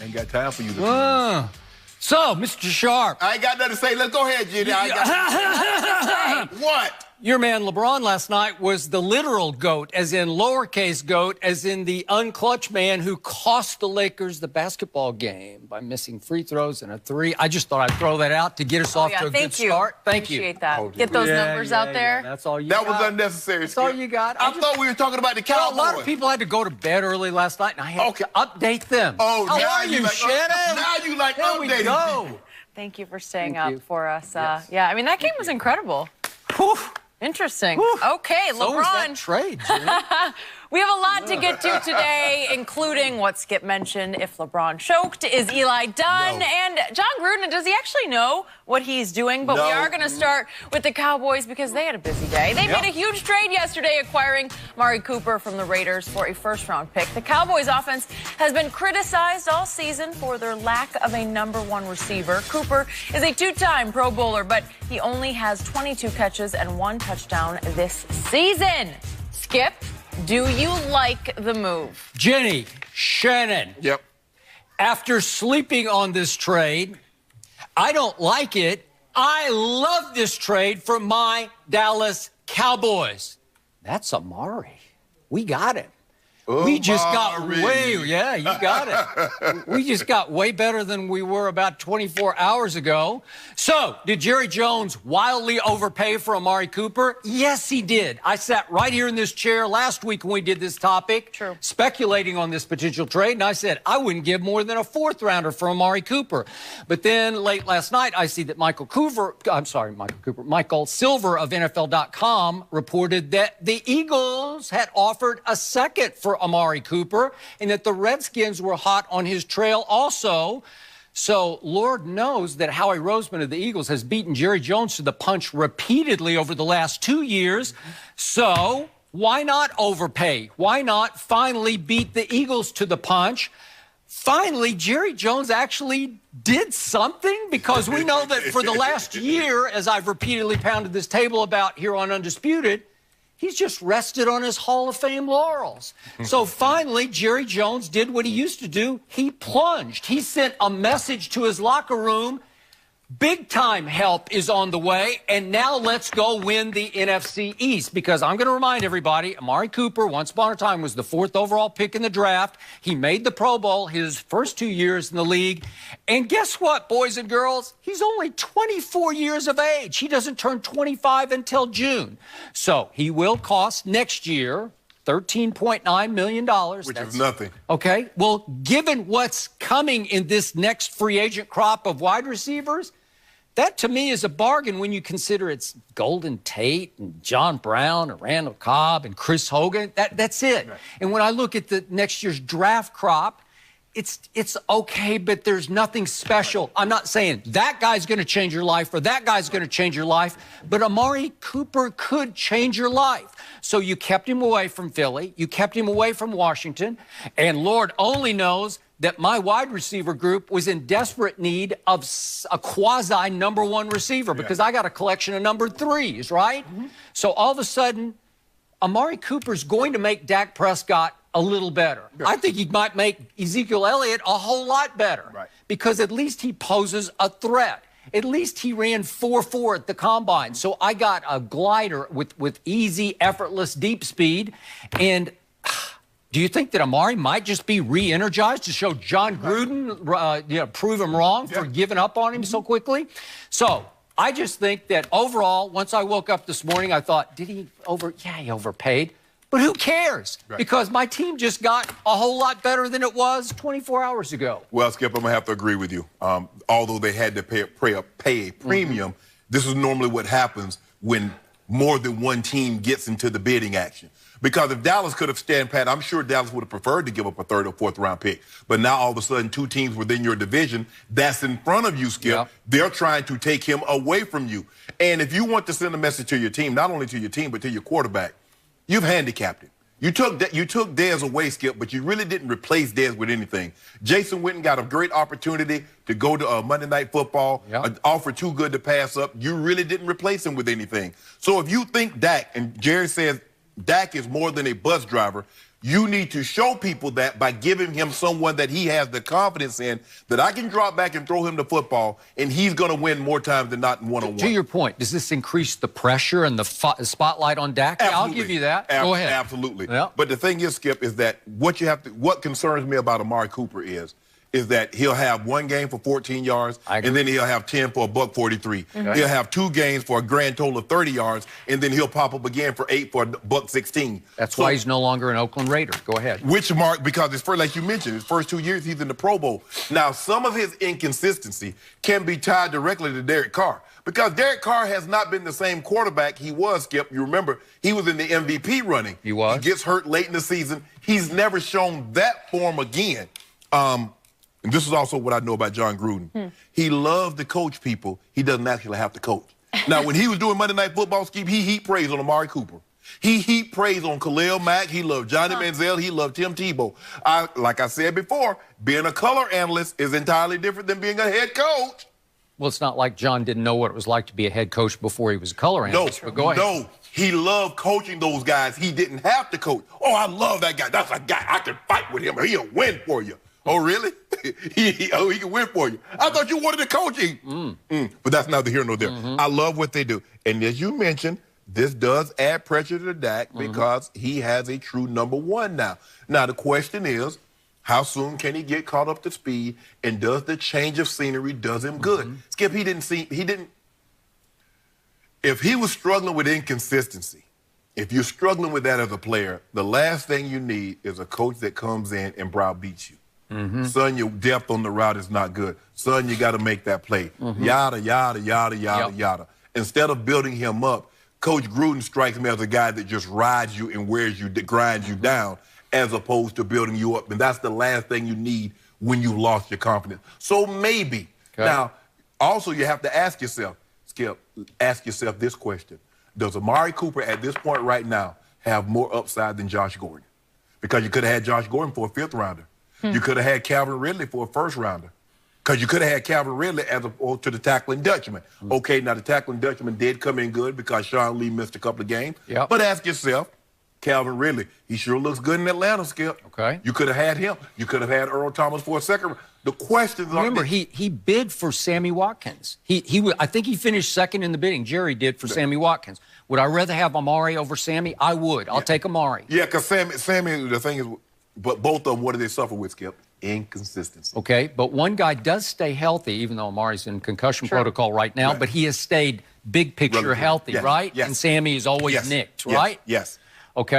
Ain't got time for you to So, Mr. Sharp. I ain't got nothing to say. Let's go ahead, Jenny. What? Your man LeBron last night was the literal GOAT, as in lowercase GOAT, as in the unclutch man who cost the Lakers the basketball game by missing free throws and a three. I just thought I'd throw that out to get us off to a good start. Thank you. Appreciate that. Get those numbers out there. That's all you got. That was unnecessary. That's all you got. I thought we were talking about the Cowboys. Well, a lot of people had to go to bed early last night, and I had to update them. Oh, how now are you, like, Shannon? Now you like there updating. We go. Thank you for staying up for us. Yeah, I mean, that game was incredible. Whew. Interesting. Whew. Okay, so LeBron. Was that trade, We have a lot to get to today, including what Skip mentioned. If LeBron choked, is Eli done? No. And John Gruden, does he actually know what he's doing? But we are going to start with the Cowboys because they had a busy day. They made a huge trade yesterday, acquiring Amari Cooper from the Raiders for a first-round pick. The Cowboys' offense has been criticized all season for their lack of a #1 receiver. Cooper is a two-time Pro Bowler, but he only has 22 catches and 1 touchdown this season. Skip, do you like the move? Jenny, Shannon. Yep. After sleeping on this trade, I don't like it. I love this trade for my Dallas Cowboys. That's Amari. We got him. We just got way, you got it. We just got way better than we were about 24 hours ago. So, did Jerry Jones wildly overpay for Amari Cooper? Yes, he did. I sat right here in this chair last week when we did this topic, speculating on this potential trade, and I said I wouldn't give more than a 4th rounder for Amari Cooper. But then late last night, I see that Michael Silver of NFL.com reported that the Eagles had offered a 2nd for Amari Cooper, and that the Redskins were hot on his trail also. So Lord knows that Howie Roseman of the Eagles has beaten Jerry Jones to the punch repeatedly over the last 2 years. So why not overpay? Why not finally beat the Eagles to the punch? Finally, Jerry Jones actually did something, because we know that for the last year, as I've repeatedly pounded this table about here on Undisputed, he's just rested on his Hall of Fame laurels. So finally, Jerry Jones did what he used to do. He plunged. He sent a message to his locker room. Big time help is on the way, and now let's go win the NFC East. Because I'm going to remind everybody, Amari Cooper, once upon a time, was the 4th overall pick in the draft. He made the Pro Bowl his first 2 years in the league. And guess what, boys and girls? He's only 24 years of age. He doesn't turn 25 until June. So he will cost next year $13.9 million. Which is nothing. Okay. Well, given what's coming in this next free agent crop of wide receivers, that to me is a bargain when you consider it's Golden Tate and John Brown and Randall Cobb and Chris Hogan. That's it. Right. And when I look at the next year's draft crop, it's okay, but there's nothing special. I'm not saying that guy's going to change your life or that guy's going to change your life, but Amari Cooper could change your life. So you kept him away from Philly. You kept him away from Washington. And Lord only knows that my wide receiver group was in desperate need of a quasi #1 receiver, because I got a collection of #3s, right? So all of a sudden, Amari Cooper's going to make Dak Prescott a little better. I think he might make Ezekiel Elliott a whole lot better, because at least he poses a threat. At least he ran 4.4 at the combine. So I got a glider with easy, effortless, deep speed. And do you think that Amari might just be re-energized to show John Gruden, prove him wrong for giving up on him so quickly? So I just think that overall, once I woke up this morning, I thought, did he he overpaid. But who cares? Because my team just got a whole lot better than it was 24 hours ago. Well, Skip, I'm going to have to agree with you. Although they had to pay a premium, this is normally what happens when more than one team gets into the bidding action. Because if Dallas could have stand pat, I'm sure Dallas would have preferred to give up a 3rd or 4th round pick. But now all of a sudden, 2 teams within your division that's in front of you, Skip, they're trying to take him away from you. And if you want to send a message to your team, not only to your team, but to your quarterback, you've handicapped him. You took Dez away, Skip, but you really didn't replace Dez with anything. Jason Witten got a great opportunity to go to Monday Night Football, an offer too good to pass up. You really didn't replace him with anything. So if you think Dak, and Jerry says Dak is more than a bus driver, You need to show people that by giving him someone that he has the confidence in, that I can drop back and throw him the football, and he's going to win more times than not in one-on-one. To your point, does this increase the pressure and the spotlight on Dak? Yeah, I'll give you that. Go ahead. Absolutely. Yeah. But the thing is, Skip, is that what concerns me about Amari Cooper is that he'll have one game for 14 yards, and then he'll have 10 for $143. He'll have 2 games for a grand total of 30 yards, and then he'll pop up again for 8 for $116. That's why he's no longer an Oakland Raider. Go ahead. Because his first, like you mentioned, his first 2 years he's in the Pro Bowl. Now, some of his inconsistency can be tied directly to Derek Carr, because Derek Carr has not been the same quarterback he was, Skip. You remember, he was in the MVP running. He was. He gets hurt late in the season. He's never shown that form again. And this is also what I know about John Gruden. He loves to coach people he doesn't actually have to coach. Now, when he was doing Monday Night Football, Skip, he heaped praise on Amari Cooper. He heaped praise on Khalil Mack. He loved Johnny Manziel. He loved Tim Tebow. Like I said before, being a color analyst is entirely different than being a head coach. Well, it's not like John didn't know what it was like to be a head coach before he was a color analyst. But go ahead. No, he loved coaching those guys he didn't have to coach. Oh, I love that guy. That's a guy I can fight with him, or he'll win for you. Oh, really? he can win for you. I thought you wanted to coach him. But that's neither here nor there. I love what they do. And as you mentioned, this does add pressure to Dak because he has a true number 1 now. Now, the question is, how soon can he get caught up to speed, and does the change of scenery does him good? Skip, if he was struggling with inconsistency, if you're struggling with that as a player, the last thing you need is a coach that comes in and browbeats you. Son, your depth on the route is not good. Son, you got to make that play. Yada, yada, yada, yada, yada. Instead of building him up, Coach Gruden strikes me as a guy that just rides you and wears you, that grinds you down, as opposed to building you up. And that's the last thing you need when you've lost your confidence. So maybe. Now, also you have to ask yourself, Skip, ask yourself this question. Does Amari Cooper at this point right now have more upside than Josh Gordon? Because you could have had Josh Gordon for a 5th rounder. You could have had Calvin Ridley for a 1st rounder. Because you could have had Calvin Ridley as opposed to the tackling Dutchman. Okay, now the tackling Dutchman did come in good because Sean Lee missed a couple of games. But ask yourself, Calvin Ridley, he sure looks good in Atlanta, Skip. You could have had him. You could have had Earl Thomas for a 2nd. The questions are... Remember, he bid for Sammy Watkins. I think he finished 2nd in the bidding. Jerry did for Sammy Watkins. Would I rather have Amari over Sammy? I would. I'll take Amari. Yeah, because Sammy, the thing is... But both of them, what do they suffer with, Skip? Inconsistency. Okay, but one guy does stay healthy, even though Amari's in concussion protocol right now, but he has stayed big picture healthy, right? And Sammy is always nicked, right? Yes. Okay.